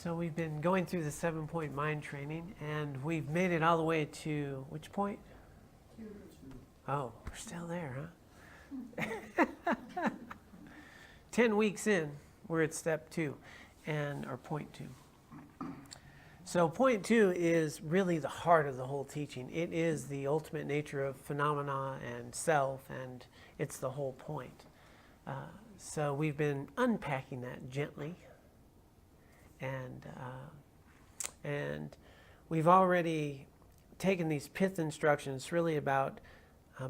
So we've been going through the 7-point mind training, and we've made it all the way to which point? Oh, we're still there, huh? 10 weeks in, we're at step 2, or point 2. So point 2 is really the heart of the whole teaching. It is the ultimate nature of phenomena and self, and it's the whole point. So we've been unpacking that gently, and we've already taken these pith instructions really about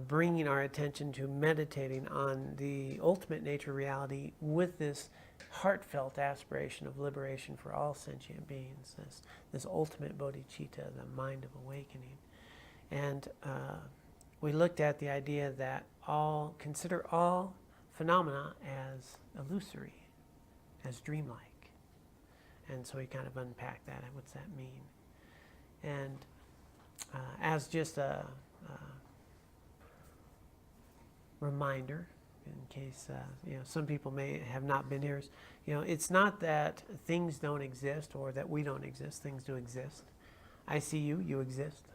bringing our attention to meditating on the ultimate nature reality with this heartfelt aspiration of liberation for all sentient beings, this ultimate bodhicitta, the mind of awakening. And we looked at the idea that consider all phenomena as illusory, as dreamlike. And so we kind of unpacked that. What's that mean? And as just a reminder, in case some people may have not been here, it's not that things don't exist or that we don't exist. Things do exist. I see you. You exist.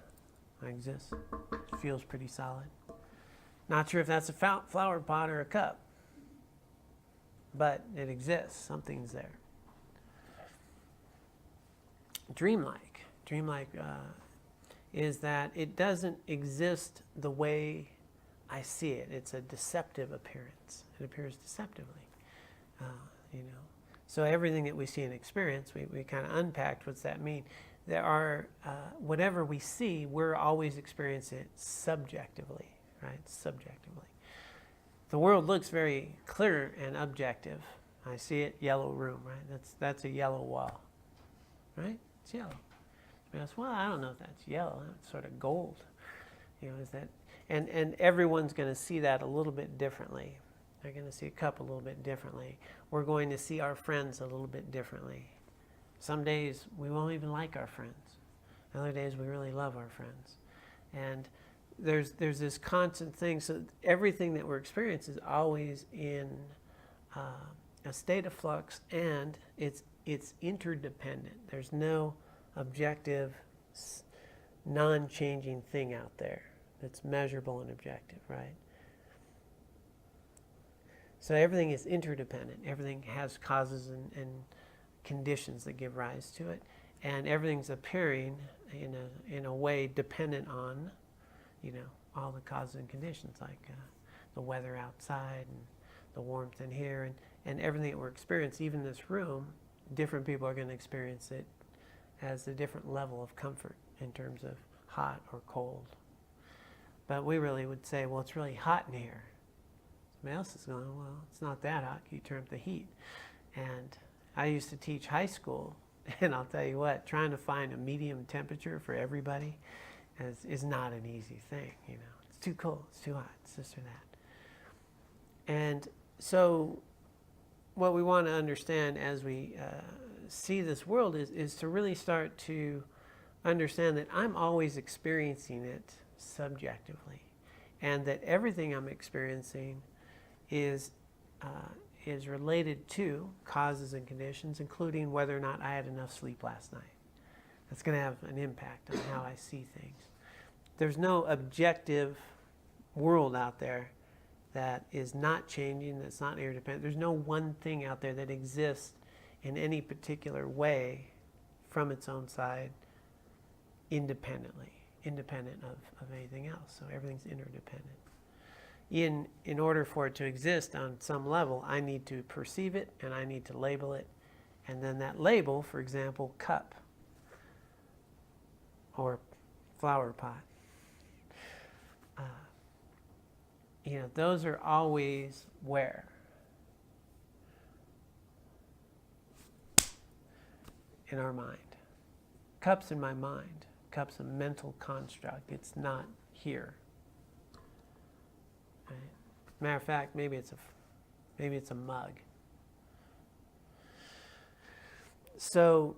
I exist. It feels pretty solid. Not sure if that's a flower pot or a cup, but it exists. Something's there. Dreamlike is that it doesn't exist the way I see it. It's a deceptive appearance. It appears deceptively, So everything that we see and experience, we kind of unpacked what's that mean. There are, whatever we see, we're always experiencing it subjectively, right? Subjectively. The world looks very clear and objective. I see it, yellow room, right? That's a yellow wall, right? It's yellow. Well, I don't know if that's yellow. It's sort of gold. Is that? And everyone's going to see that a little bit differently. They're going to see a cup a little bit differently. We're going to see our friends a little bit differently. Some days we won't even like our friends. Other days we really love our friends. And there's this constant thing. So everything that we're experiencing is always in a state of flux, and it's interdependent. There's no objective, non-changing thing out there that's measurable and objective, right? So everything is interdependent. Everything has causes and conditions that give rise to it, and everything's appearing in a way dependent on, all the causes and conditions, like the weather outside and the warmth in here, and everything that we're experiencing, even this room. Different people are going to experience it as a different level of comfort in terms of hot or cold. But we really would say, well, it's really hot in here. Somebody else is going, well, it's not that hot. You turn up the heat. And I used to teach high school, and I'll tell you what, trying to find a medium temperature for everybody is not an easy thing. It's too cold, it's too hot, it's this or that. And so what we want to understand as we see this world is to really start to understand that I'm always experiencing it subjectively, and that everything I'm experiencing is related to causes and conditions, including whether or not I had enough sleep last night. That's going to have an impact on how I see things. There's no objective world out there that is not changing, that's not interdependent. There's no one thing out there that exists in any particular way from its own side independent of anything else. So everything's interdependent. In order for it to exist on some level, I need to perceive it and I need to label it. And then that label, for example, cup or flower pot, those are always where? In our mind. Cup's in my mind. Cup's a mental construct. It's not here. Right? Matter of fact, maybe it's a mug. So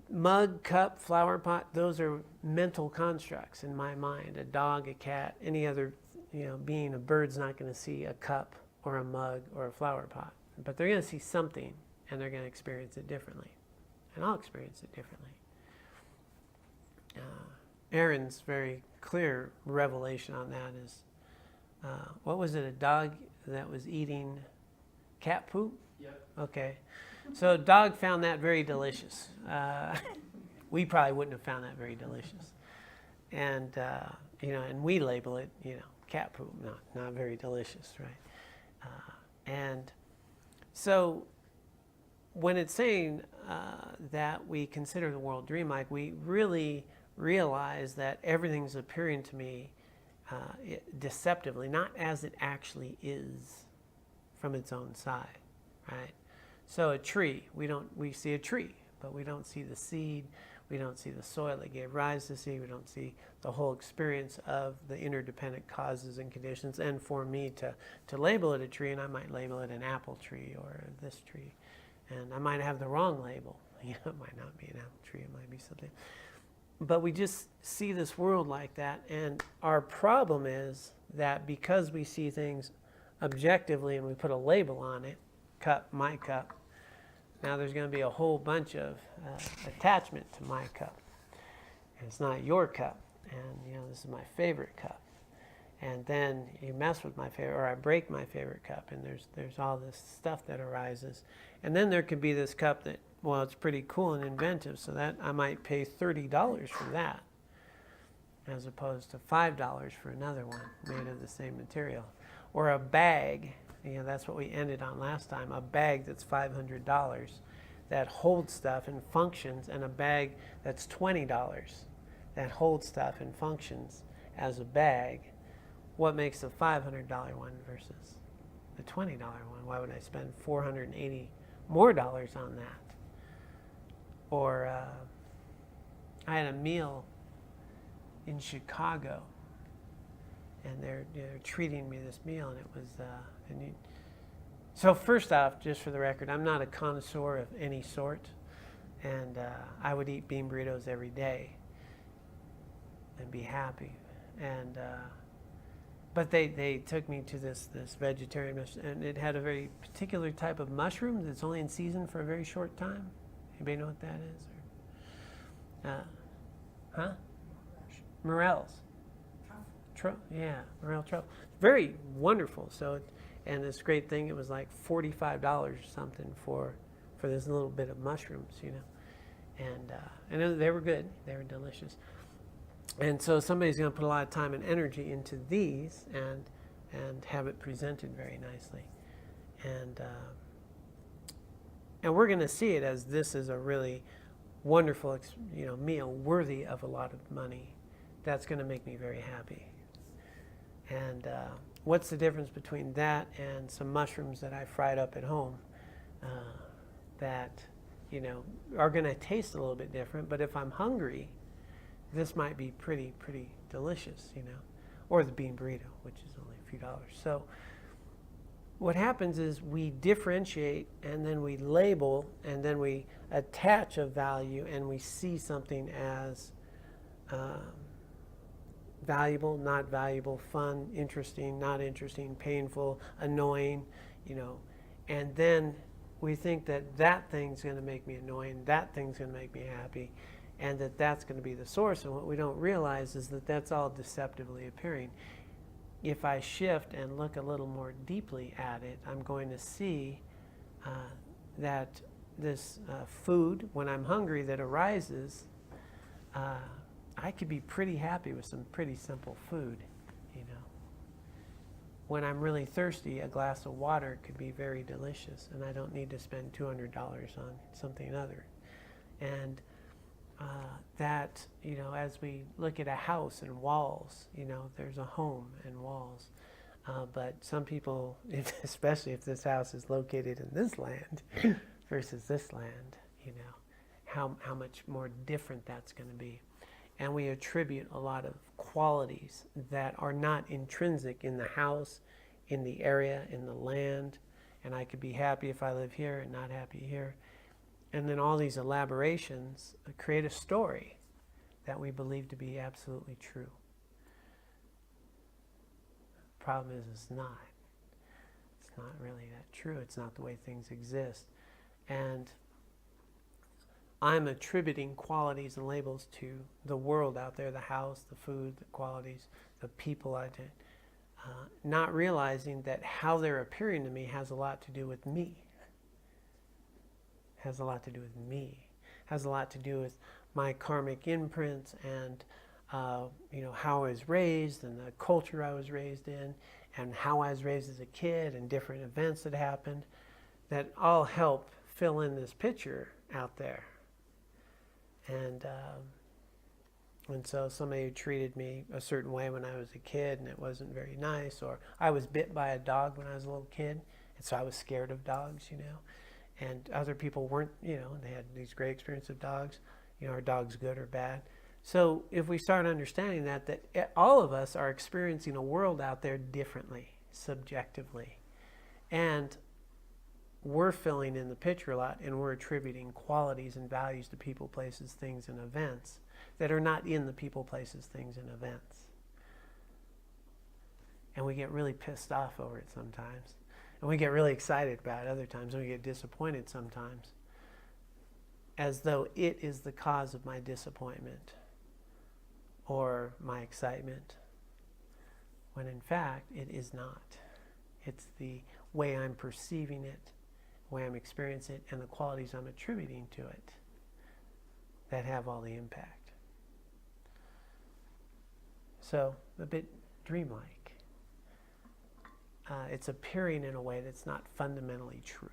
mug, cup, flower pot, those are mental constructs in my mind. A dog, a cat, any other being, a bird's not going to see a cup or a mug or a flower pot. But they're going to see something, and they're going to experience it differently. and I'll experience it differently. Aaron's very clear revelation on that is, what was it, a dog that was eating cat poop? Yep. Okay. So dog found that very delicious. We probably wouldn't have found that very delicious. And, and we label it, cat poop, not very delicious, right? And so when it's saying that we consider the world dreamlike, we really realize that everything's appearing to me deceptively, not as it actually is from its own side, right? So a tree, we see a tree, but we don't see the seed, we don't see the soil that gave rise to the seed, we don't see the whole experience of the interdependent causes and conditions. And for me to label it a tree, and I might label it an apple tree or this tree, and I might have the wrong label. It might not be an apple tree, it might be something. But we just see this world like that, and our problem is that because we see things objectively and we put a label on it, cup, my cup, now there's going to be a whole bunch of attachment to my cup. And it's not your cup, and this is my favorite cup. And then you mess with my favorite, or I break my favorite cup, and there's all this stuff that arises. And then there could be this cup that, well, it's pretty cool and inventive, so that I might pay $30 for that, as opposed to $5 for another one made of the same material. Or a bag, that's what we ended on last time, a bag that's $500 that holds stuff and functions, and a bag that's $20 that holds stuff and functions as a bag. What makes the $500 one versus the $20 one? Why would I spend $480 more dollars on that? Or I had a meal in Chicago, and they're treating me this meal, and it was so first off, just for the record, I'm not a connoisseur of any sort, and I would eat bean burritos every day and be happy. And but they took me to this vegetarian restaurant, and it had a very particular type of mushroom that's only in season for a very short time. Anybody know what that is? Or, morels. Yeah, morel truffle. Very wonderful. So, and this great thing, it was like $45 or something for this little bit of mushrooms, and they were good. They were delicious. And so somebody's going to put a lot of time and energy into these and have it presented very nicely, and we're going to see it as this is a really wonderful meal worthy of a lot of money. That's going to make me very happy. And what's the difference between that and some mushrooms that I fried up at home that are going to taste a little bit different, but if I'm hungry, this might be pretty delicious, or the bean burrito, which is only a few dollars. So what happens is we differentiate, and then we label, and then we attach a value, and we see something as valuable, not valuable, fun, interesting, not interesting, painful, annoying, and then we think that thing's going to make me annoying, that thing's going to make me happy, and that's going to be the source. And what we don't realize is that that's all deceptively appearing. If I shift and look a little more deeply at it, I'm going to see that this food, when I'm hungry, that arises, I could be pretty happy with some pretty simple food, When I'm really thirsty, a glass of water could be very delicious, and I don't need to spend $200 on something other. And that, as we look at a house and walls, there's a home and walls. But some people, especially if this house is located in this land versus this land, how much more different that's going to be. And we attribute a lot of qualities that are not intrinsic in the house, in the area, in the land. And I could be happy if I live here and not happy here. And then all these elaborations create a story that we believe to be absolutely true. The problem is it's not. It's not really that true. It's not the way things exist. And I'm attributing qualities and labels to the world out there, the house, the food, the qualities, the people I did. Not realizing that how they're appearing to me has a lot to do with me. Has a lot to do with me. Has a lot to do with my karmic imprints and how I was raised and the culture I was raised in and how I was raised as a kid and different events that happened that all help fill in this picture out there. And so somebody who treated me a certain way when I was a kid and it wasn't very nice, or I was bit by a dog when I was a little kid, and so I was scared of dogs, and other people weren't, they had these great experiences of dogs. Are dogs good or bad? So if we start understanding that all of us are experiencing a world out there differently, subjectively, and we're filling in the picture a lot, and we're attributing qualities and values to people, places, things, and events that are not in the people, places, things, and events. And we get really pissed off over it sometimes. And we get really excited about it other times, and we get disappointed sometimes, as though it is the cause of my disappointment or my excitement, when in fact it is not. It's the way I'm perceiving it, the way I'm experiencing it, and the qualities I'm attributing to it that have all the impact. So, a bit dreamlike. It's appearing in a way that's not fundamentally true.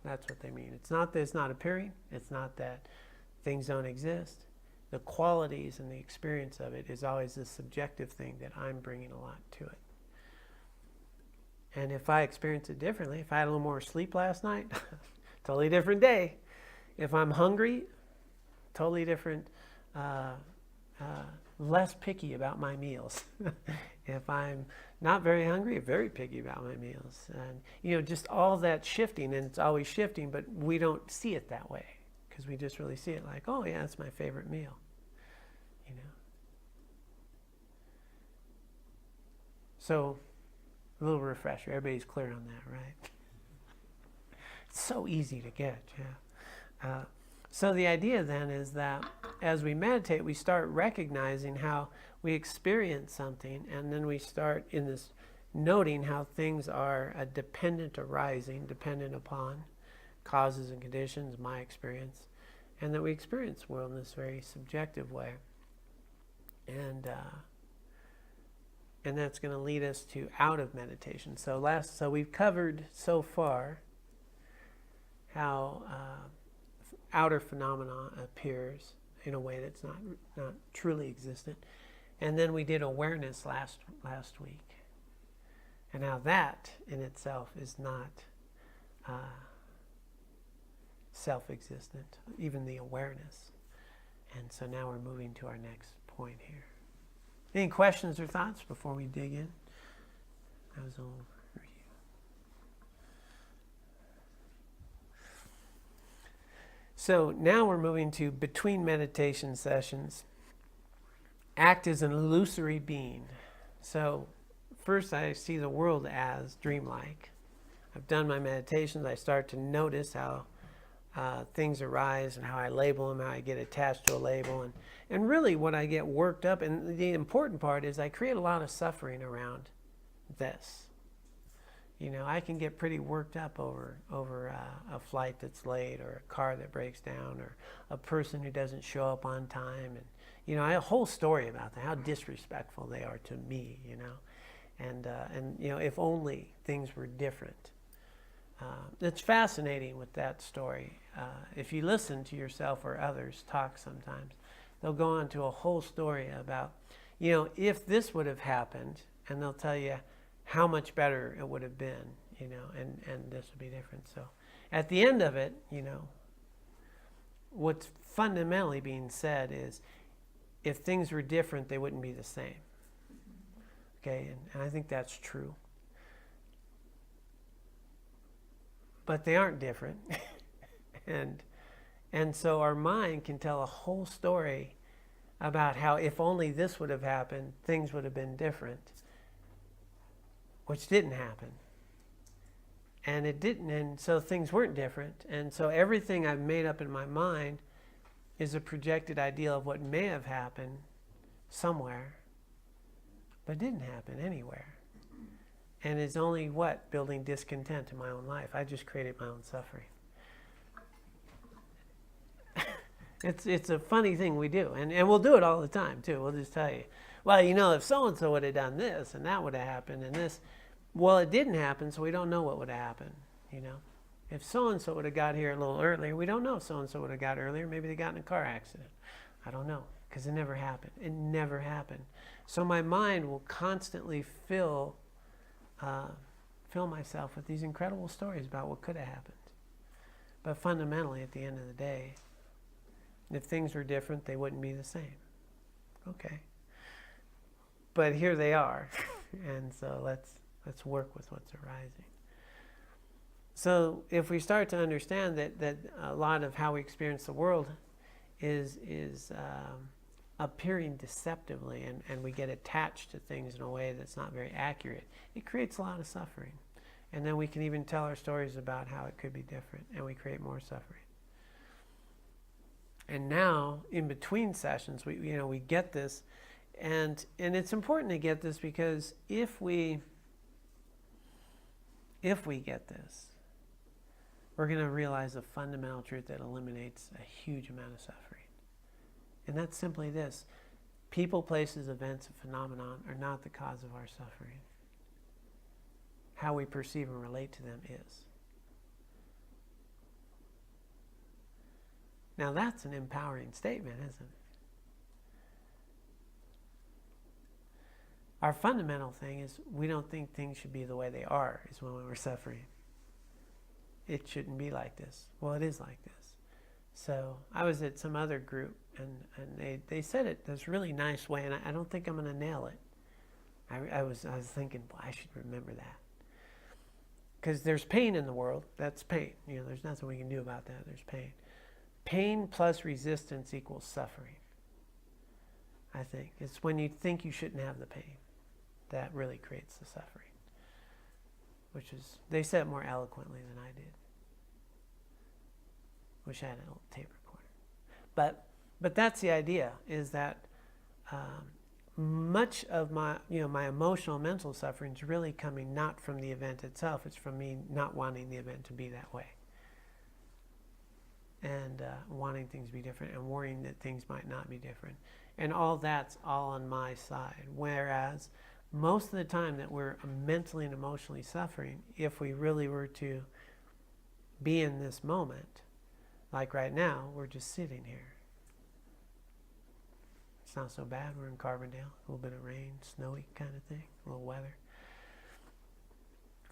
That's what they mean. It's not that it's not appearing. It's not that things don't exist. The qualities and the experience of it is always this subjective thing that I'm bringing a lot to it. And if I experience it differently, if I had a little more sleep last night, totally different day. If I'm hungry, totally different, less picky about my meals. If I'm not very hungry, very picky about my meals. And, just all that shifting, and it's always shifting, but we don't see it that way because we just really see it like, oh yeah, that's my favorite meal, So, a little refresher. Everybody's clear on that, right? It's so easy to get, yeah. So the idea then is that as we meditate, we start recognizing how we experience something, and then we start in this noting how things are dependent arising, dependent upon causes and conditions, my experience, and that we experience the world in this very subjective way. And that's going to lead us to out of meditation. So we've covered so far how outer phenomena appears in a way that's not truly existent. And then we did awareness last week. And how that in itself is not self-existent, even the awareness. And so now we're moving to our next point here. Any questions or thoughts before we dig in? That was all for you. So now we're moving to between meditation sessions. Act as an illusory being. So first I see the world as dreamlike. I've done my meditations. I start to notice how things arise and how I label them, how I get attached to a label. And really what I get worked up, and the important part is I create a lot of suffering around this. I can get pretty worked up over a flight that's late, or a car that breaks down, or a person who doesn't show up on time. And, I have a whole story about that, how disrespectful they are to me, And if only things were different. It's fascinating with that story. If you listen to yourself or others talk sometimes, they'll go on to a whole story about, if this would have happened, and they'll tell you how much better it would have been, and this would be different. So at the end of it, what's fundamentally being said is, if things were different, they wouldn't be the same. Okay, and I think that's true. But they aren't different. and so our mind can tell a whole story about how if only this would have happened, things would have been different, which didn't happen. And it didn't, and so things weren't different. And so everything I've made up in my mind is a projected ideal of what may have happened somewhere, but didn't happen anywhere. And is only what? Building discontent in my own life. I just created my own suffering. It's a funny thing we do. And we'll do it all the time, too. We'll just tell you, well, if so-and-so would have done this, and that would have happened, and this. Well, it didn't happen, so we don't know what would have happened, If so-and-so would have got here a little earlier, we don't know if so-and-so would have got earlier. Maybe they got in a car accident. I don't know, because it never happened. It never happened. So my mind will constantly fill myself with these incredible stories about what could have happened. But fundamentally, at the end of the day, if things were different, they wouldn't be the same. Okay. But here they are. And so let's work with what's arising. So if we start to understand that a lot of how we experience the world is appearing deceptively, and we get attached to things in a way that's not very accurate, it creates a lot of suffering. And then we can even tell our stories about how it could be different, and we create more suffering. And now, in between sessions, we get this, and it's important to get this, because if we get this, we're going to realize a fundamental truth that eliminates a huge amount of suffering. And that's simply this: people, places, events, and phenomenon are not the cause of our suffering. How we perceive and relate to them is. Now that's an empowering statement, isn't it? Our fundamental thing is we don't think things should be the way they are, is when we're suffering. It shouldn't be like this. Well, it is like this. So I was at some other group, and they said it this really nice way, and I don't think I'm going to nail it. I was thinking, boy, I should remember that. Because there's pain in the world. That's pain. There's nothing we can do about that. There's pain. Pain plus resistance equals suffering, I think. It's when you think you shouldn't have the pain that really creates the suffering. Which is, they said it more eloquently than I did. Wish I had an old tape recorder. But that's the idea, is that much of my emotional, mental suffering is really coming not from the event itself. It's from me not wanting the event to be that way. And wanting things to be different, and worrying that things might not be different. And all that's all on my side. Whereas most of the time that we're mentally and emotionally suffering, if we really were to be in this moment, like right now, we're just sitting here. It's not so bad. We're in Carbondale. A little bit of rain, snowy kind of thing, a little weather.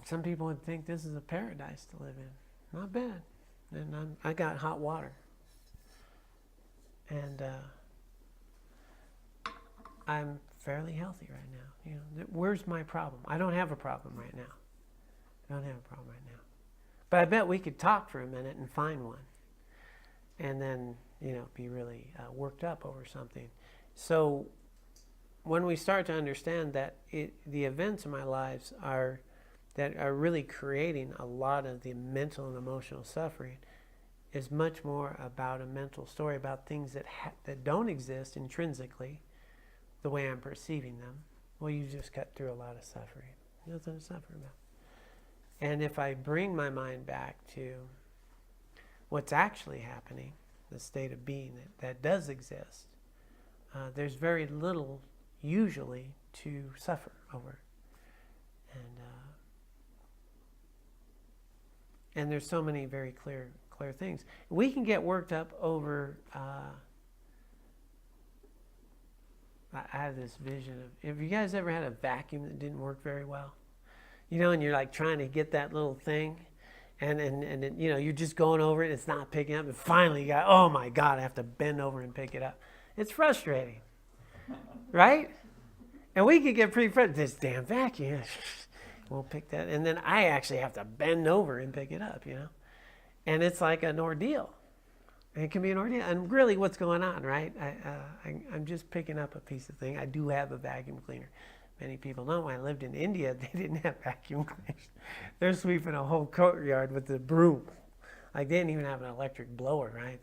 Some people would think this is a paradise to live in. Not bad. And I got hot water. And I'm fairly healthy right now. Where's my problem? I don't have a problem right now. But I bet we could talk for a minute and find one. And then, be really worked up over something. So when we start to understand that the events in my lives that are really creating a lot of the mental and emotional suffering, is much more about a mental story, about things that don't exist intrinsically the way I'm perceiving them. Well, you just cut through a lot of suffering. Nothing to suffer about. And if I bring my mind back to what's actually happening, the state of being that does exist, there's very little usually to suffer over. And there's so many very clear things. We can get worked up over, I have this vision of, have you guys ever had a vacuum that didn't work very well? And you're like trying to get that little thing, and you're just going over it, it's not picking up, and finally you got, oh my God, I have to bend over and pick it up. It's frustrating, right? And we could get pretty frustrated. This damn vacuum won't pick that. And then I actually have to bend over and pick it up, And it's like an ordeal. It can be an ordeal. And really what's going on, right? I'm just picking up a piece of thing. I do have a vacuum cleaner. Many people know when I lived in India, they didn't have vacuum cleaners. They're sweeping a whole courtyard with the broom. Like they didn't even have an electric blower, right?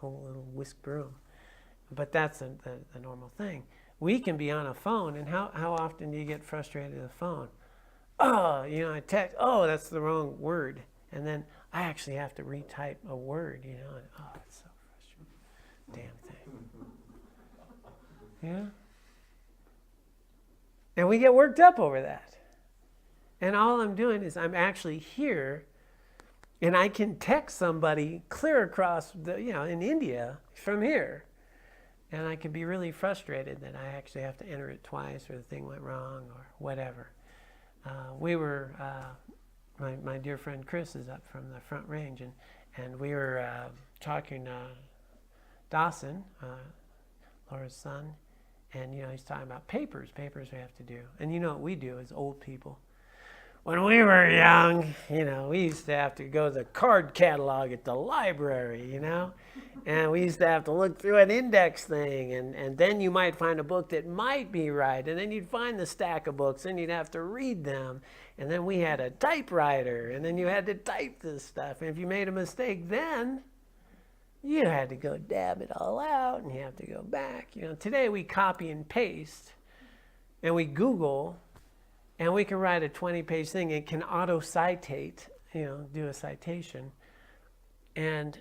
whole little whisk broom. But that's the normal thing. We can be on a phone, and how often do you get frustrated with a phone? Oh, I text, oh, that's the wrong word. And then I actually have to retype a word, and, oh, it's so frustrating. Damn thing. Yeah? And we get worked up over that. And all I'm doing is I'm actually here, and I can text somebody clear across in India from here. And I can be really frustrated that I actually have to enter it twice, or the thing went wrong, or whatever. My dear friend Chris is up from the Front Range, and we were talking to Dawson, Laura's son, and he's talking about papers we have to do. And what we do as old people. When we were young, we used to have to go to the card catalog at the library, and we used to have to look through an index thing, and then you might find a book that might be right, and then you'd find the stack of books, and you'd have to read them, and then we had a typewriter, and then you had to type this stuff, and if you made a mistake then, you had to go dab it all out, and you have to go back. Today we copy and paste, and we Google, and we can write a 20-page thing. It can auto-citate, do a citation. And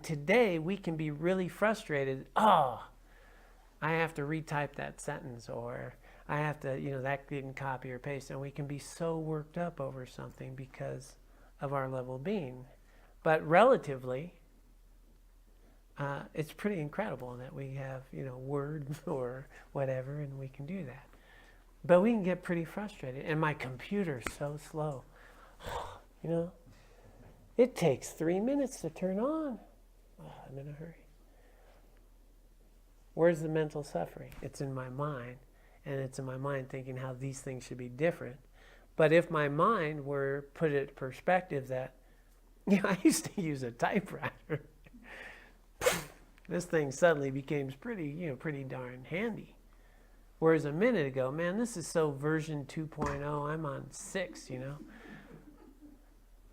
today we can be really frustrated. Oh, I have to retype that sentence, or I have to, that didn't copy or paste. And we can be so worked up over something because of our level of being. But relatively, it's pretty incredible that we have, Word or whatever, and we can do that. But we can get pretty frustrated. And my computer's so slow. It takes 3 minutes to turn on. Oh, I'm in a hurry. Where's the mental suffering? It's in my mind. And it's in my mind thinking how these things should be different. But if my mind were put it in perspective that, I used to use a typewriter. This thing suddenly became pretty darn handy. Whereas a minute ago, man, this is so version 2.0, I'm on 6,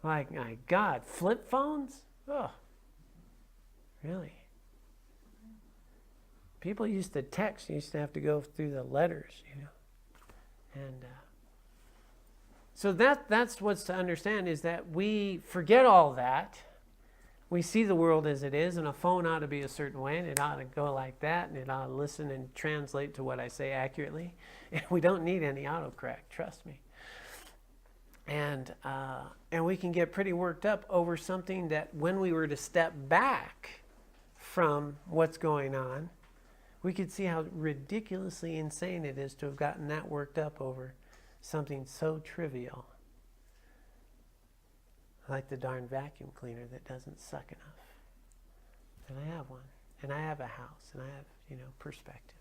Like, my God, flip phones? Oh, really? People used to text, used to have to go through the letters, And so that's what's to understand, is that we forget all that. We see the world as it is, and a phone ought to be a certain way, and it ought to go like that, and it ought to listen and translate to what I say accurately. And we don't need any autocorrect, trust me. And we can get pretty worked up over something that when we were to step back from what's going on, we could see how ridiculously insane it is to have gotten that worked up over something so trivial. Like the darn vacuum cleaner that doesn't suck enough. And I have one. And I have a house. And I have, perspective.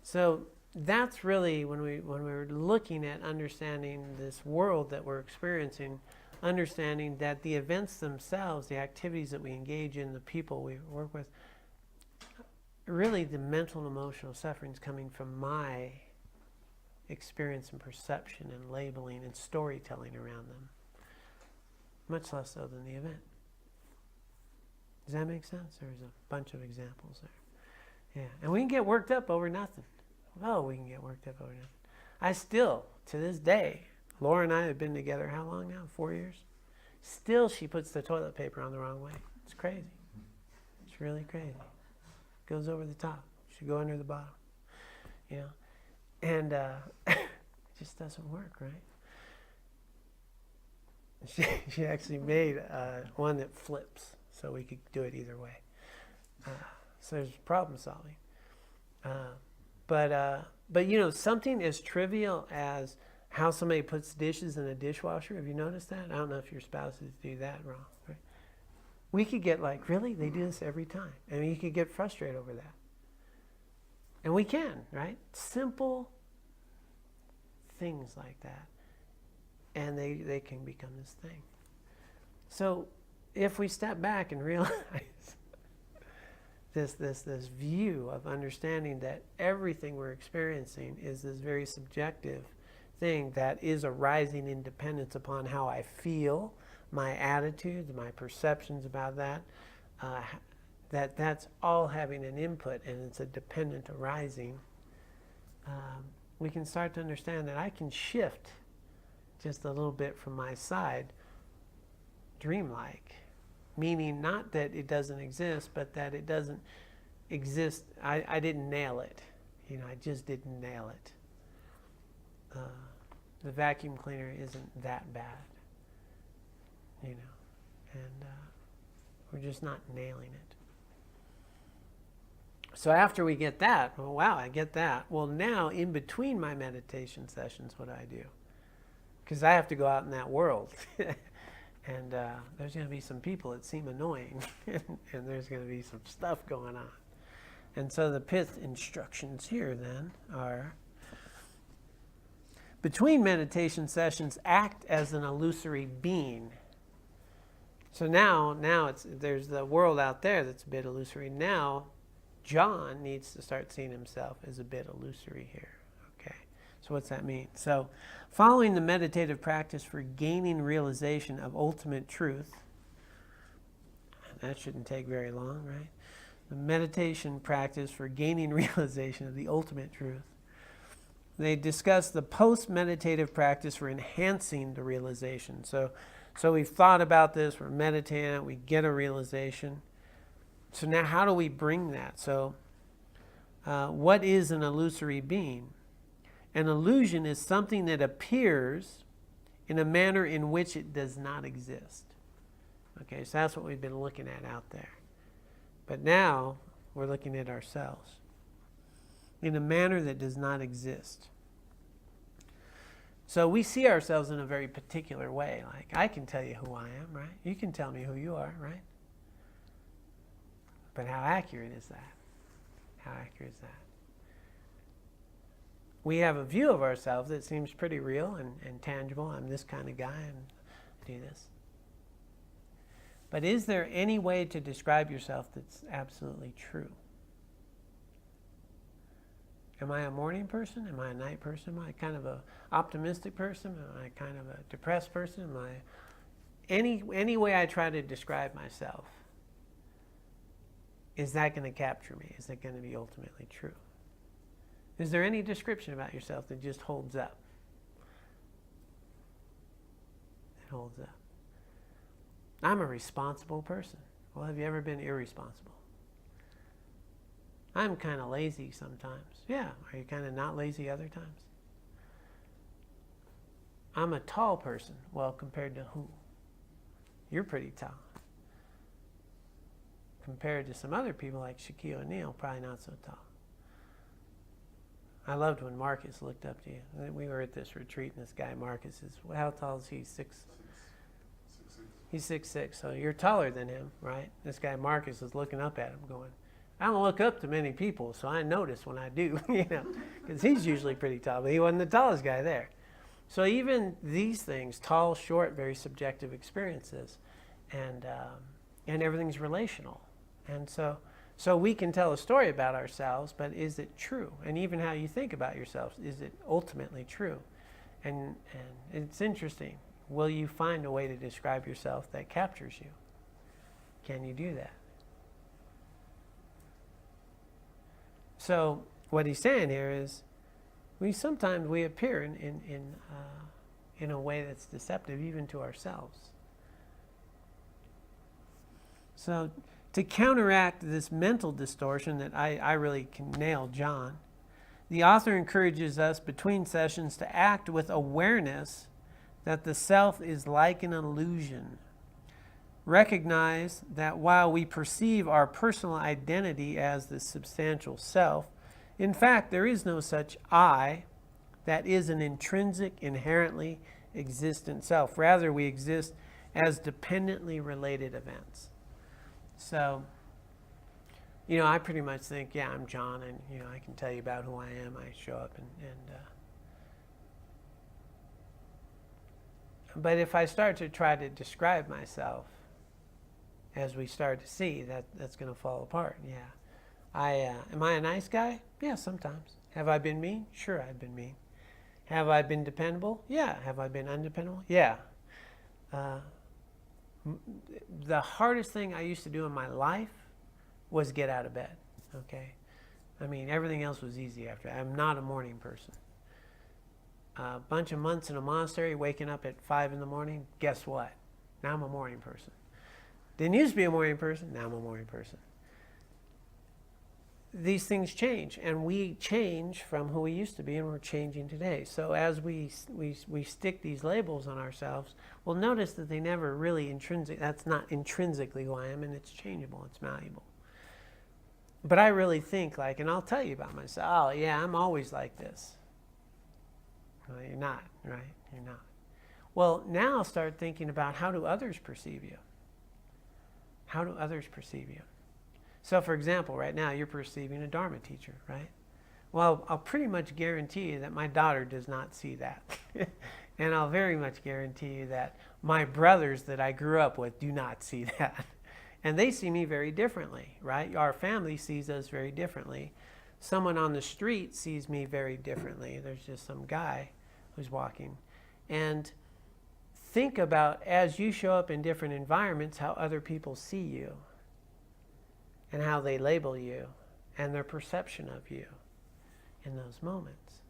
So that's really when we're looking at understanding this world that we're experiencing, understanding that the events themselves, the activities that we engage in, the people we work with, really the mental and emotional suffering is coming from my experience and perception and labeling and storytelling around them. Much less so than the event. Does that make sense? There's a bunch of examples there. Yeah, and we can get worked up over nothing. Oh, we can get worked up over nothing. I still, to this day, Laura and I have been together how long now? 4 years? Still, she puts the toilet paper on the wrong way. It's crazy. It's really crazy. Goes over the top. Should go under the bottom. And it just doesn't work, right? She actually made one that flips, so we could do it either way. So there's problem solving. But something as trivial as how somebody puts dishes in a dishwasher. Have you noticed that? I don't know if your spouses do that wrong. Right? We could get like, really? They do this every time. I mean, you could get frustrated over that. And we can, right? Simple things like that. And they can become this thing. So if we step back and realize this view of understanding that everything we're experiencing is this very subjective thing that is arising in dependence upon how I feel, my attitudes, my perceptions about that, that's all having an input, and it's a dependent arising, we can start to understand that I can shift just a little bit from my side, dreamlike, meaning not that it doesn't exist, but that it doesn't exist. I didn't nail it. I just didn't nail it. The vacuum cleaner isn't that bad, and we're just not nailing it. So after we get that, oh, wow, I get that. Well, now in between my meditation sessions, what do I do? Because I have to go out in that world. And there's going to be some people that seem annoying. And there's going to be some stuff going on. And so the pith instructions here then are, between meditation sessions, act as an illusory being. So now there's the world out there that's a bit illusory. Now, John needs to start seeing himself as a bit illusory here. Okay, so what's that mean? So, following the meditative practice for gaining realization of ultimate truth, that shouldn't take very long, right? The meditation practice for gaining realization of the ultimate truth. They discuss the post-meditative practice for enhancing the realization. So we've thought about this, we're meditating, we get a realization. So now how do we bring that? So what is an illusory being? An illusion is something that appears in a manner in which it does not exist. Okay, so that's what we've been looking at out there. But now we're looking at ourselves in a manner that does not exist. So we see ourselves in a very particular way. Like, I can tell you who I am, right? You can tell me who you are, right? But how accurate is that? How accurate is that? We have a view of ourselves that seems pretty real and tangible. I'm this kind of guy and I do this. But is there any way to describe yourself that's absolutely true? Am I a morning person? Am I a night person? Am I kind of an optimistic person? Am I kind of a depressed person? Am I any way I try to describe myself? Is that going to capture me? Is that going to be ultimately true? Is there any description about yourself that just holds up? It holds up. I'm a responsible person. Well, have you ever been irresponsible? I'm kind of lazy sometimes. Yeah. Are you kind of not lazy other times? I'm a tall person. Well, compared to who? You're pretty tall. Compared to some other people like Shaquille O'Neal, probably not so tall. I loved when Marcus looked up to you. We were at this retreat, and this guy, Marcus, is, how tall is he? 6'6". He's 6'6", so you're taller than him, right? This guy, Marcus, is looking up at him going, I don't look up to many people, so I notice when I do, because he's usually pretty tall, but he wasn't the tallest guy there. So even these things, tall, short, very subjective experiences, and everything's relational. And so we can tell a story about ourselves, but is it true? And even how you think about yourself, is it ultimately true? And it's interesting. Will you find a way to describe yourself that captures you? Can you do that? So what he's saying here is, sometimes we appear in a way that's deceptive even to ourselves. So to counteract this mental distortion that I really can nail John, the author encourages us between sessions to act with awareness that the self is like an illusion. Recognize that while we perceive our personal identity as the substantial self, in fact, there is no such I that is an intrinsic, inherently existent self. Rather, we exist as dependently related events. So, I pretty much think, yeah, I'm John, and, I can tell you about who I am. I show up but if I start to try to describe myself, as we start to see, that's going to fall apart. Yeah. Am I a nice guy? Yeah, sometimes. Have I been mean? Sure, I've been mean. Have I been dependable? Yeah. Have I been undependable? Yeah. The hardest thing I used to do in my life was get out of bed, okay? I mean, everything else was easy after that. I'm not a morning person. A bunch of months in a monastery, waking up at 5 in the morning, guess what? Now I'm a morning person. Didn't used to be a morning person, now I'm a morning person. These things change, and we change from who we used to be, and we're changing today. So as we stick these labels on ourselves, we'll notice that they never really that's not intrinsically who I am, and it's changeable, it's malleable. But I really think like, and I'll tell you about myself, oh yeah, I'm always like this. Well, you're not, right? You're not. Well, now start thinking about, how do others perceive you? How do others perceive you? So for example, right now you're perceiving a Dharma teacher, right? Well, I'll pretty much guarantee you that my daughter does not see that. And I'll very much guarantee you that my brothers that I grew up with do not see that. And they see me very differently, right? Our family sees us very differently. Someone on the street sees me very differently. There's just some guy who's walking. And think about, as you show up in different environments, how other people see you and how they label you and their perception of you in those moments.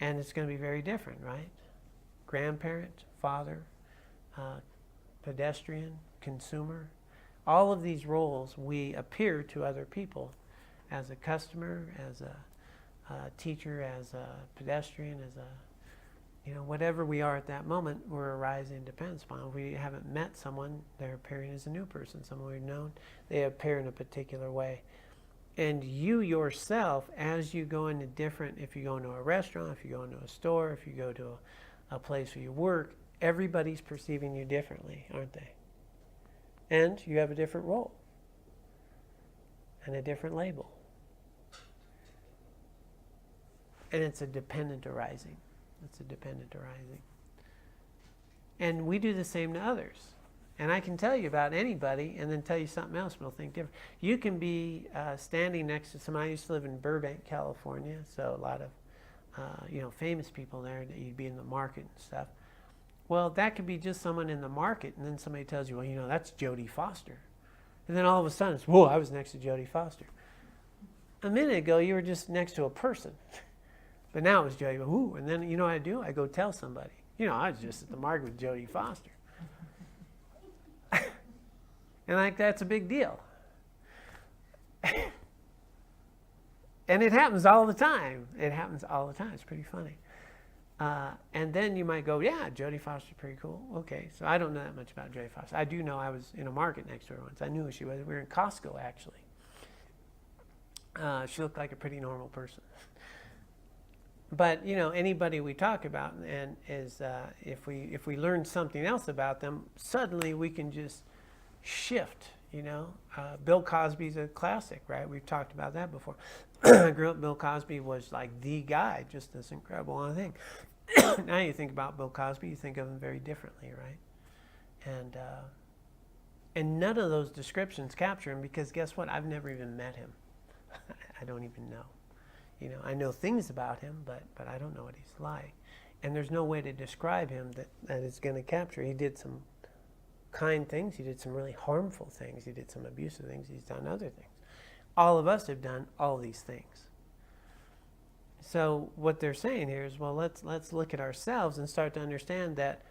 And it's going to be very different, right? Grandparent, father, pedestrian, consumer. All of these roles we appear to other people as a customer, as a teacher, as a pedestrian, as a, whatever we are at that moment, we're arising depends upon. If we haven't met someone, they're appearing as a new person. Someone we've known, they appear in a particular way. And you yourself, as you go into different, if you go into a restaurant, if you go into a store, if you go to a place where you work, everybody's perceiving you differently, aren't they? And you have a different role and a different label. And it's a dependent arising. It's a dependent arising. And we do the same to others. And I can tell you about anybody and then tell you something else, but I'll think different. You can be standing next to somebody. I used to live in Burbank, California, so a lot of famous people there that you'd be in the market and stuff. Well, that could be just someone in the market, and then somebody tells you, well, that's Jodie Foster. And then all of a sudden it's, whoa, I was next to Jodie Foster. A minute ago, you were just next to a person. But now it was Jodie, ooh, and then you know what I do? I go tell somebody, I was just at the market with Jodie Foster. And that's a big deal. And it happens all the time. It happens all the time. It's pretty funny. And then you might go, yeah, Jodie Foster's pretty cool. Okay, so I don't know that much about Jodie Foster. I do know I was in a market next to her once. I knew who she was. We were in Costco, actually. She looked like a pretty normal person. But anybody we talk about and is if we learn something else about them, suddenly we can just shift. Bill Cosby's a classic, right? We've talked about that before. I grew up, Bill Cosby was like the guy, just this incredible thing. Now you think about Bill Cosby, you think of him very differently, right? And none of those descriptions capture him, because guess what? I've never even met him. I don't even know. I know things about him, but I don't know what he's like. And there's no way to describe him that is going to capture. He did some kind things. He did some really harmful things. He did some abusive things. He's done other things. All of us have done all these things. So what they're saying here is, well, let's look at ourselves and start to understand that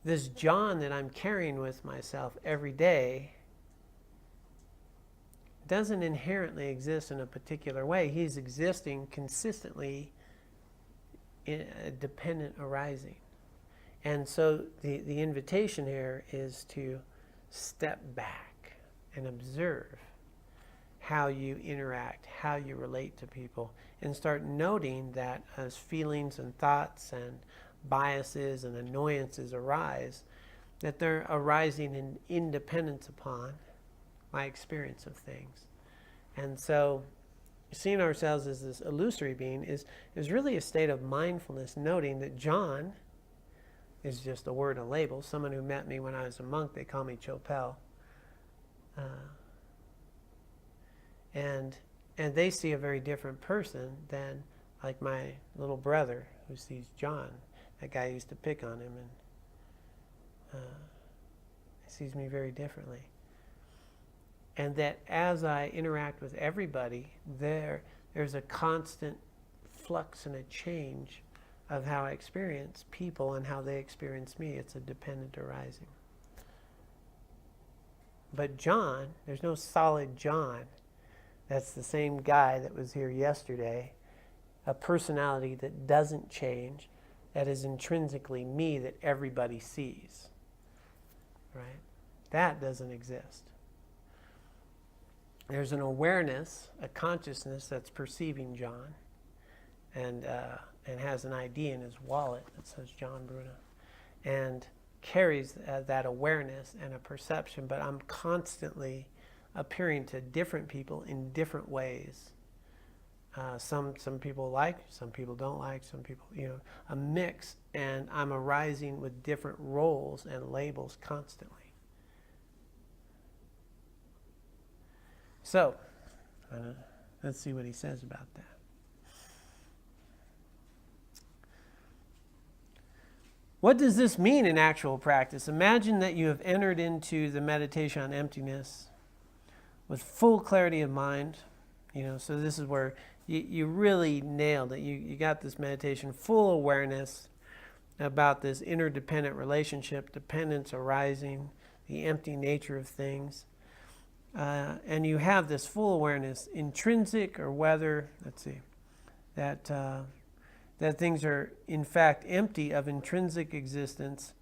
this John that I'm carrying with myself every day doesn't inherently exist in a particular way. He's existing consistently in a dependent arising. And so the invitation here is to step back and observe how you interact, how you relate to people, and start noting that as feelings and thoughts and biases and annoyances arise, that they're arising in independence upon my experience of things. And so seeing ourselves as this illusory being is really a state of mindfulness, noting that John is just a word, a label. Someone who met me when I was a monk, they call me Chopel. And they see a very different person than like my little brother who sees John. That guy used to pick on him, and sees me very differently. And that as I interact with everybody, there's a constant flux and a change of how I experience people and how they experience me. It's a dependent arising. But John, there's no solid John. That's the same guy that was here yesterday, a personality that doesn't change, that is intrinsically me that everybody sees. Right? That doesn't exist. There's an awareness, a consciousness that's perceiving John, and has an ID in his wallet that says John Bruna, and carries that awareness and a perception, but I'm constantly appearing to different people in different ways. Some people like, some people don't like, some people, a mix, and I'm arising with different roles and labels constantly. So, let's see what he says about that. What does this mean in actual practice? Imagine that you have entered into the meditation on emptiness with full clarity of mind. So this is where you really nailed it. You got this meditation, full awareness about this interdependent relationship, dependence arising, the empty nature of things. And you have this full awareness, intrinsic or whether, that things are in fact empty of intrinsic existence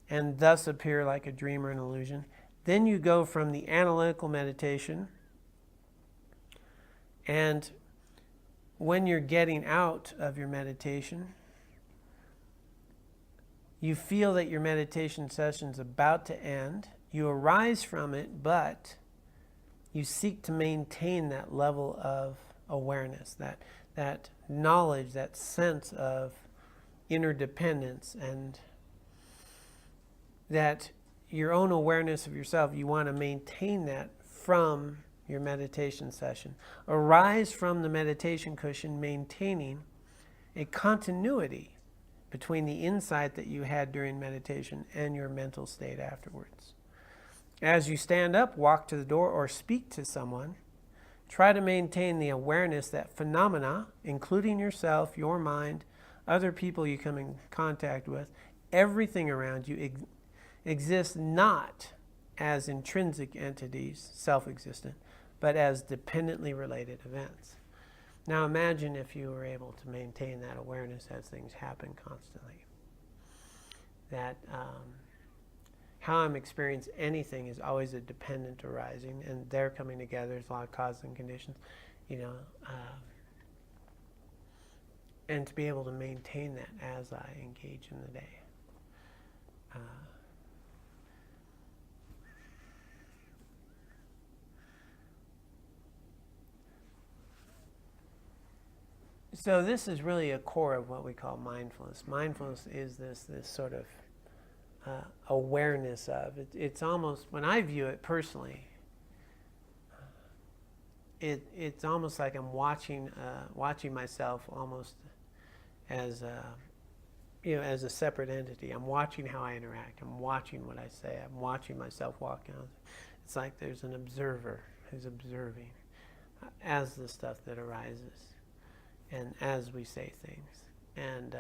and thus appear like a dream or an illusion. Then you go from the analytical meditation, and when you're getting out of your meditation, you feel that your meditation session's about to end. You arise from it, but you seek to maintain that level of awareness, that knowledge, that sense of interdependence, and that your own awareness of yourself, you want to maintain that from your meditation session. Arise from the meditation cushion, maintaining a continuity between the insight that you had during meditation and your mental state afterwards. As you stand up, walk to the door, or speak to someone, try to maintain the awareness that phenomena, including yourself, your mind, other people you come in contact with, everything around you exists not as intrinsic entities, self-existent, but as dependently related events. Now imagine if you were able to maintain that awareness as things happen constantly. That how I'm experiencing anything is always a dependent arising, and they're coming together. There's a lot of causes and conditions, and to be able to maintain that as I engage in the day. So this is really a core of what we call mindfulness. Mindfulness is this sort of awareness of. It's almost, when I view it personally, it's almost like I'm watching myself almost as as a separate entity. I'm watching how I interact. I'm watching what I say. I'm watching myself walk out. It's like there's an observer who's observing as the stuff that arises and as we say things. And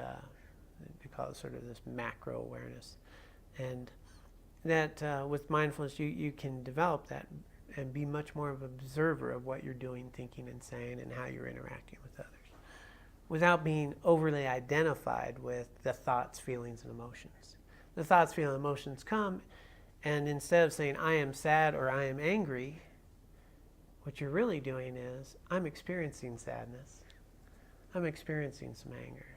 we call it sort of this macro awareness. And that with mindfulness, you can develop that and be much more of an observer of what you're doing, thinking, and saying, and how you're interacting with others, without being overly identified with the thoughts, feelings, and emotions. The thoughts, feelings, and emotions come, and instead of saying, I am sad or I am angry, what you're really doing is, I'm experiencing sadness. I'm experiencing some anger.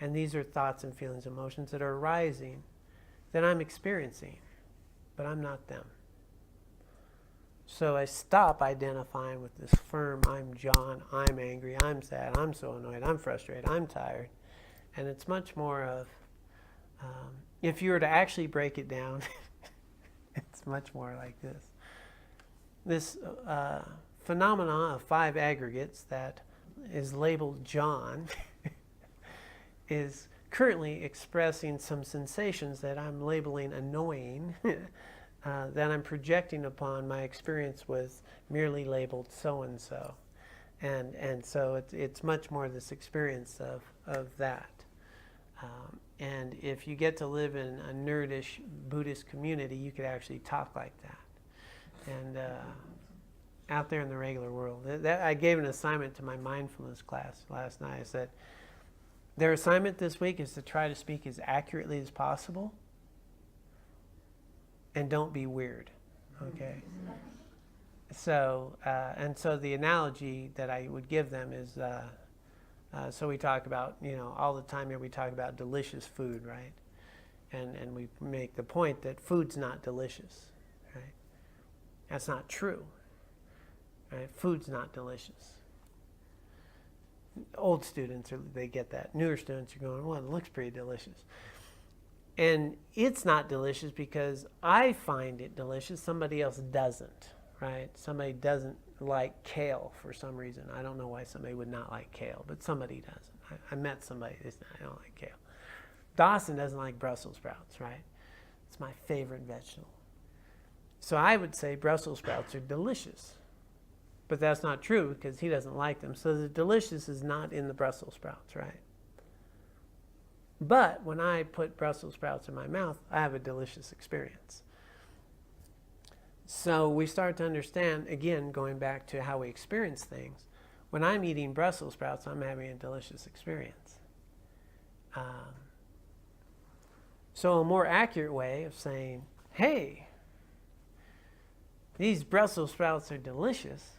And these are thoughts and feelings, emotions that are arising that I'm experiencing, but I'm not them. So I stop identifying with this firm, I'm John, I'm angry, I'm sad, I'm so annoyed, I'm frustrated, I'm tired. And it's much more of, if you were to actually break it down, it's much more like this. This phenomenon of 5 aggregates that is labeled John is currently expressing some sensations that I'm labeling annoying that I'm projecting upon my experience with merely labeled so-and-so. And so it's much more this experience of that. And if you get to live in a nerdish Buddhist community, you could actually talk like that. And out there in the regular world, I gave an assignment to my mindfulness class last night. I said, their assignment this week is to try to speak as accurately as possible and don't be weird, okay? So, and so the analogy that I would give them is, so we talk about, all the time here we talk about delicious food, right? And we make the point that food's not delicious, right? That's not true, right? Food's not delicious. Old students, they get that. Newer students are going, well, it looks pretty delicious. And it's not delicious because I find it delicious, somebody else doesn't, right? Somebody doesn't like kale for some reason. I don't know why somebody would not like kale, but somebody doesn't. I met somebody who said, I don't like kale. Dawson doesn't like Brussels sprouts, right? It's my favorite vegetable. So I would say Brussels sprouts are delicious. But that's not true because he doesn't like them. So the delicious is not in the Brussels sprouts, right? But when I put Brussels sprouts in my mouth, I have a delicious experience. So we start to understand, again, going back to how we experience things, when I'm eating Brussels sprouts, I'm having a delicious experience. So a more accurate way of saying, hey, these Brussels sprouts are delicious,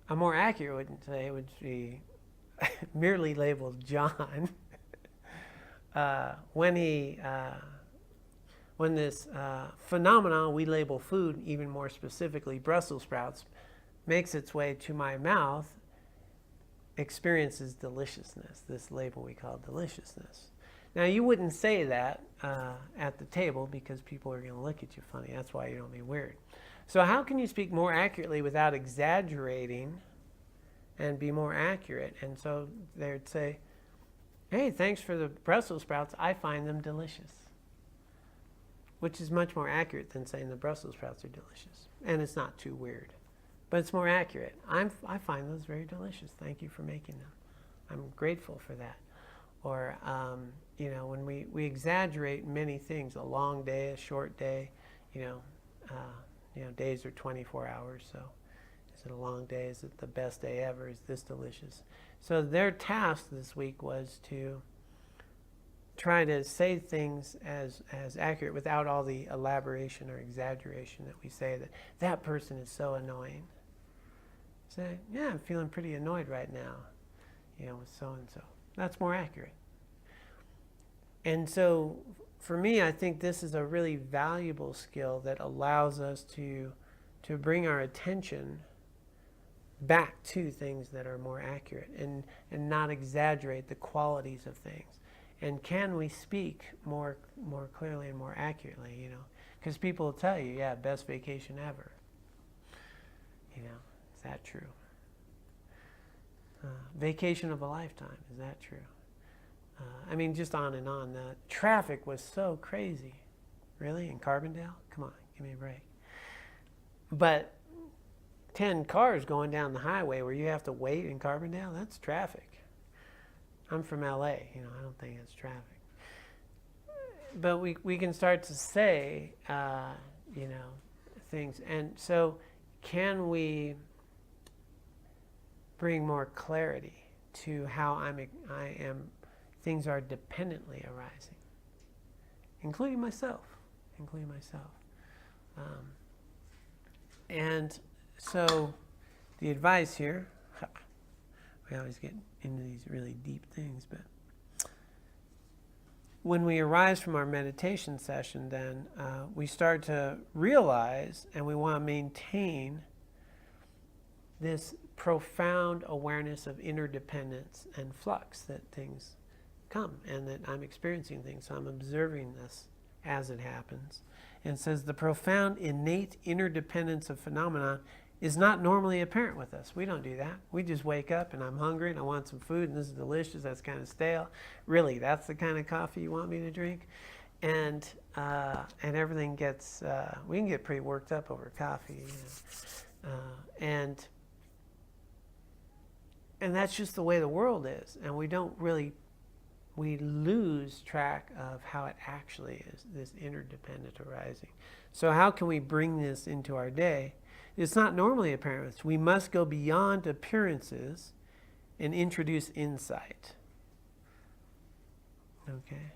a more accurate would be merely labeled John when this phenomenon we label food, even more specifically Brussels sprouts, makes its way to my mouth, experiences deliciousness, this label we call deliciousness. Now you wouldn't say that at the table because people are going to look at you funny. That's why you don't be weird. So how can you speak more accurately without exaggerating and be more accurate? And so they'd say, hey, thanks for the Brussels sprouts. I find them delicious. Which is much more accurate than saying the Brussels sprouts are delicious. And it's not too weird. But it's more accurate. I find those very delicious. Thank you for making them. I'm grateful for that. Or, when we exaggerate many things, a long day, a short day, days are 24 hours, so is it a long day? Is it the best day ever? Is this delicious? So their task this week was to try to say things as accurate without all the elaboration or exaggeration that we say that person is so annoying. Say, yeah, I'm feeling pretty annoyed right now, with so-and-so. That's more accurate. And so for me, I think this is a really valuable skill that allows us to bring our attention back to things that are more accurate and not exaggerate the qualities of things. And can we speak more clearly and more accurately, Because people will tell you, yeah, best vacation ever. Is that true? Vacation of a lifetime, is that true? Just on and on. The traffic was so crazy. Really? In Carbondale? Come on, give me a break. But 10 cars going down the highway where you have to wait in Carbondale, that's traffic. I'm from LA, I don't think it's traffic. But we can start to say, things. And so can we bring more clarity to how things are dependently arising, including myself. And so the advice here, we always get into these really deep things, but when we arise from our meditation session, then we start to realize, and we want to maintain this profound awareness of interdependence and flux, that things come and that I'm experiencing things. So I'm observing this as it happens. And it says the profound innate interdependence of phenomena is not normally apparent with us. We don't do that. We just wake up and I'm hungry and I want some food and this is delicious, that's kind of stale. Really, that's the kind of coffee you want me to drink? and everything gets, we can get pretty worked up over coffee, and that's just the way the world is, and we lose track of how it actually is, this interdependent arising. So how can we bring this into our day? It's not normally appearance. We must go beyond appearances and introduce insight. Okay.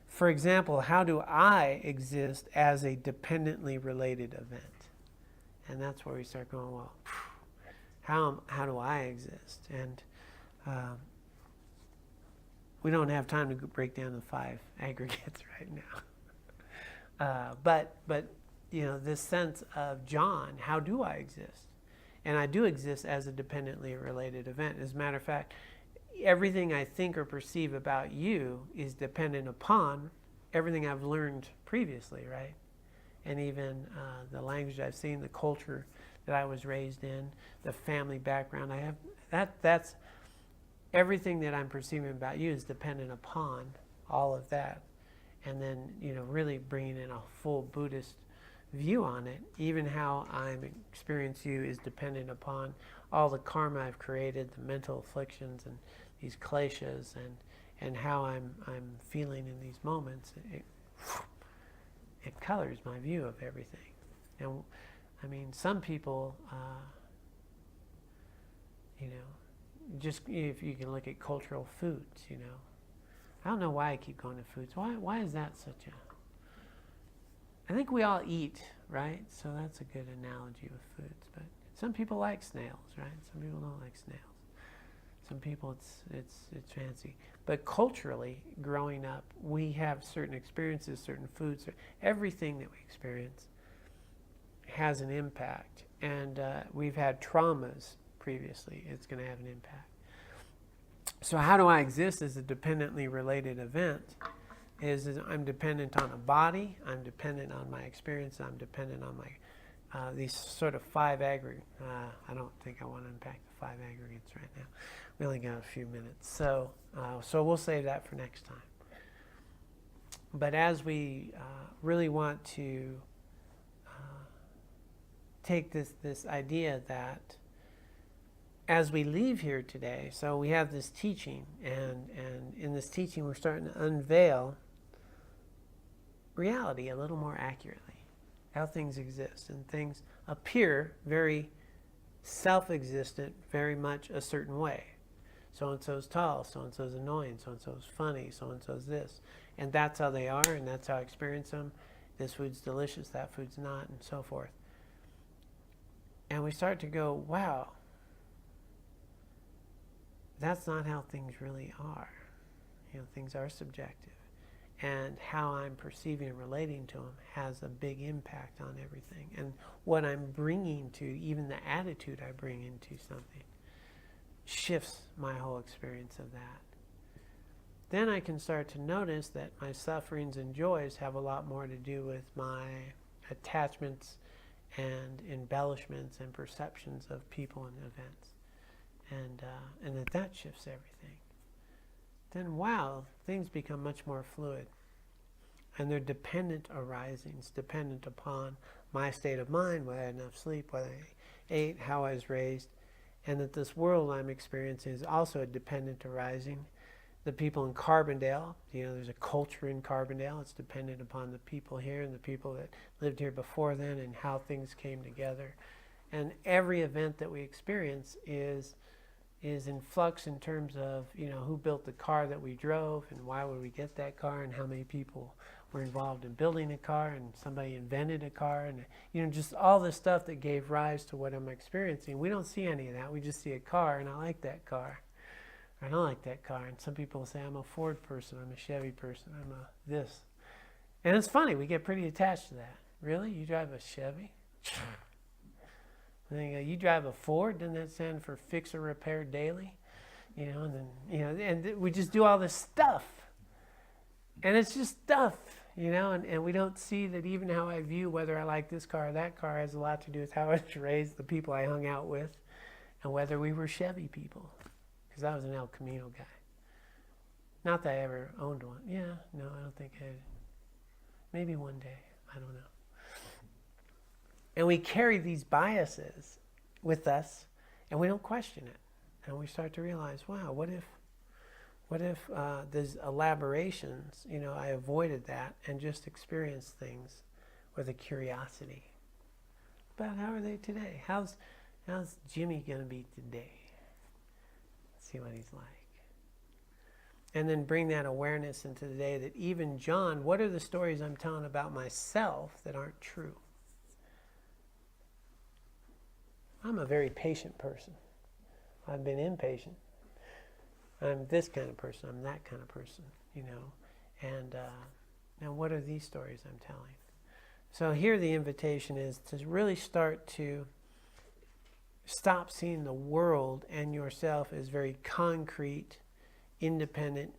For example, how do I exist as a dependently related event? And that's where we start going, well, how do I exist? And we don't have time to break down the 5 aggregates right now. But this sense of John, how do I exist? And I do exist as a dependently related event. As a matter of fact, everything I think or perceive about you is dependent upon everything I've learned previously, right? And even the language I've seen, the culture that I was raised in, the family background I have, that's everything that I'm perceiving about you is dependent upon all of that. And then, really bringing in a full Buddhist view on it, even how I'm experiencing you is dependent upon all the karma I've created, the mental afflictions and these kleshas, and how I'm feeling in these moments. It colors my view of everything. And I mean, some people, just if you can look at cultural foods, I don't know why I keep going to foods. Why is that such a... I think we all eat, right? So that's a good analogy with foods. But some people like snails, right? Some people don't like snails. Some people it's fancy. But culturally, growing up, we have certain experiences, certain foods. Everything that we experience has an impact. And we've had traumas previously. It's going to have an impact. So how do I exist as a dependently related event? Is I'm dependent on a body, I'm dependent on my experience, I'm dependent on my these sort of 5 aggregates. I don't think I want to unpack the 5 aggregates right now. We only got a few minutes, so we'll save that for next time. But as we really want to take this idea that as we leave here today, so we have this teaching, and in this teaching we're starting to unveil reality a little more accurately, how things exist, and things appear very self-existent, very much a certain way. So-and-so's tall, so-and-so's annoying, so-and-so's funny, so-and-so's this. And that's how they are, and that's how I experience them. This food's delicious, that food's not, and so forth. And we start to go, wow, that's not how things really are. Things are subjective. And how I'm perceiving and relating to them has a big impact on everything. And what I'm bringing to, even the attitude I bring into something, shifts my whole experience of that. Then I can start to notice that my sufferings and joys have a lot more to do with my attachments and embellishments and perceptions of people and events. And that shifts everything. Then, wow, things become much more fluid. And they're dependent arisings, dependent upon my state of mind, whether I had enough sleep, whether I ate, how I was raised, and that this world I'm experiencing is also a dependent arising. The people in Carbondale, there's a culture in Carbondale. It's dependent upon the people here and the people that lived here before then and how things came together. And every event that we experience is in flux in terms of, who built the car that we drove and why would we get that car and how many people were involved in building a car and somebody invented a car and, just all the stuff that gave rise to what I'm experiencing. We don't see any of that. We just see a car and I like that car. I don't like that car. And some people say, I'm a Ford person, I'm a Chevy person, I'm a this. And it's funny, we get pretty attached to that. Really? You drive a Chevy? And then you drive a Ford, doesn't that stand for fix or repair daily? And then, and we just do all this stuff. And it's just stuff, and we don't see that even how I view whether I like this car or that car has a lot to do with how I was raised, the people I hung out with, and whether we were Chevy people. Because I was an El Camino guy. Not that I ever owned one. Yeah, no, I don't think I did. Maybe one day. I don't know. And we carry these biases with us, and we don't question it. And we start to realize, wow, what if these elaborations, I avoided that and just experienced things with a curiosity about how are they today? How's Jimmy going to be today? Let's see what he's like. And then bring that awareness into the day that even John, what are the stories I'm telling about myself that aren't true? I'm a very patient person. I've been impatient. I'm this kind of person. I'm that kind of person, And now what are these stories I'm telling? So here the invitation is to really start to stop seeing the world and yourself as very concrete, independent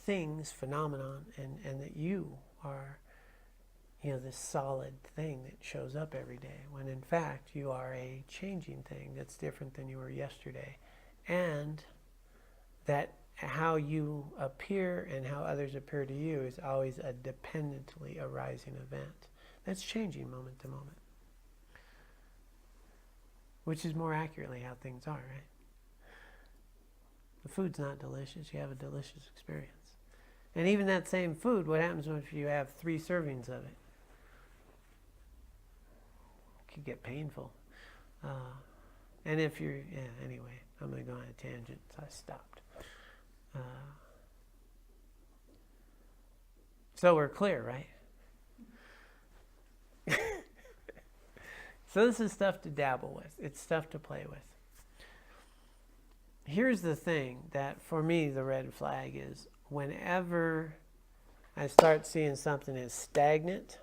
things, phenomenon, and that you are, this solid thing that shows up every day, when in fact you are a changing thing that's different than you were yesterday. And that how you appear and how others appear to you is always a dependently arising event that's changing moment to moment, which is more accurately how things are, right? The food's not delicious, you have a delicious experience. And even that same food, what happens if you have 3 servings of it? It could get painful. And if you're, anyway, I'm going to go on a tangent, so I stopped. So we're clear, right? So this is stuff to dabble with. It's stuff to play with. Here's the thing that for me the red flag is whenever I start seeing something as stagnant,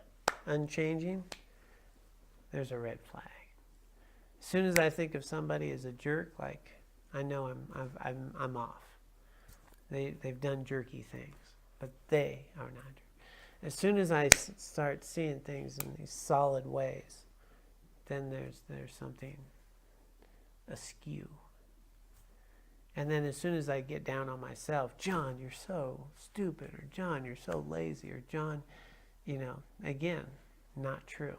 unchanging, there's a red flag. As soon as I think of somebody as a jerk, like I know I'm off. They've done jerky things, but they are not jerky. As soon as I start seeing things in these solid ways, then there's something askew. And then as soon as I get down on myself, John, you're so stupid, or John, you're so lazy, or John, again, not true.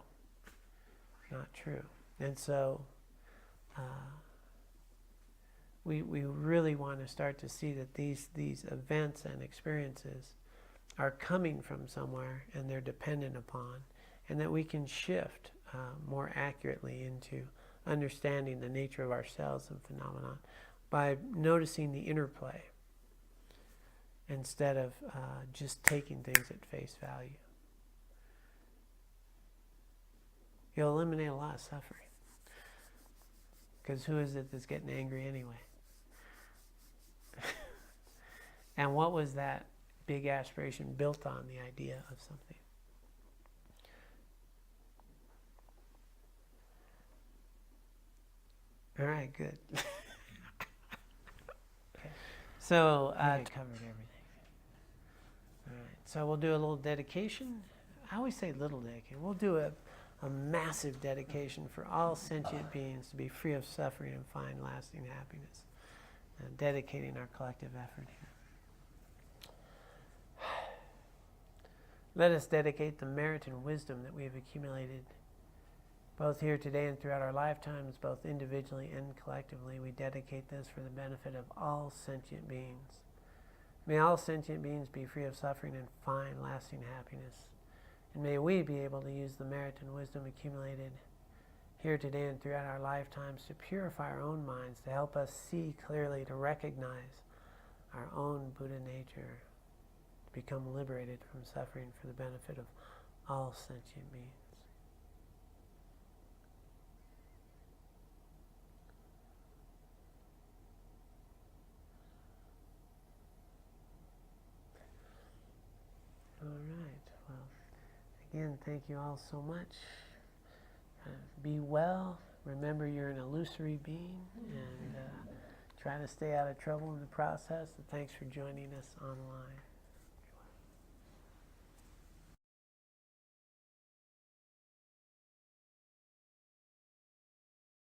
Not true. And so we really want to start to see that these events and experiences are coming from somewhere and they're dependent upon, and that we can shift more accurately into understanding the nature of ourselves and phenomenon by noticing the interplay instead of just taking things at face value. You'll eliminate a lot of suffering. Because who is it that's getting angry anyway? And what was that big aspiration built on? The idea of something. All right, good. Okay. So I covered everything. All right. So we'll do a little dedication. I always say little dedication. We'll do a massive dedication for all sentient beings to be free of suffering and find lasting happiness. And dedicating our collective effort here. Let us dedicate the merit and wisdom that we have accumulated both here today and throughout our lifetimes, both individually and collectively. We dedicate this for the benefit of all sentient beings. May all sentient beings be free of suffering and find lasting happiness. And may we be able to use the merit and wisdom accumulated here today and throughout our lifetimes to purify our own minds, to help us see clearly, to recognize our own Buddha nature, to become liberated from suffering for the benefit of all sentient beings. All right. Well, again, thank you all so much. Be well. Remember, you're an illusory being, and try to stay out of trouble in the process. And thanks for joining us online.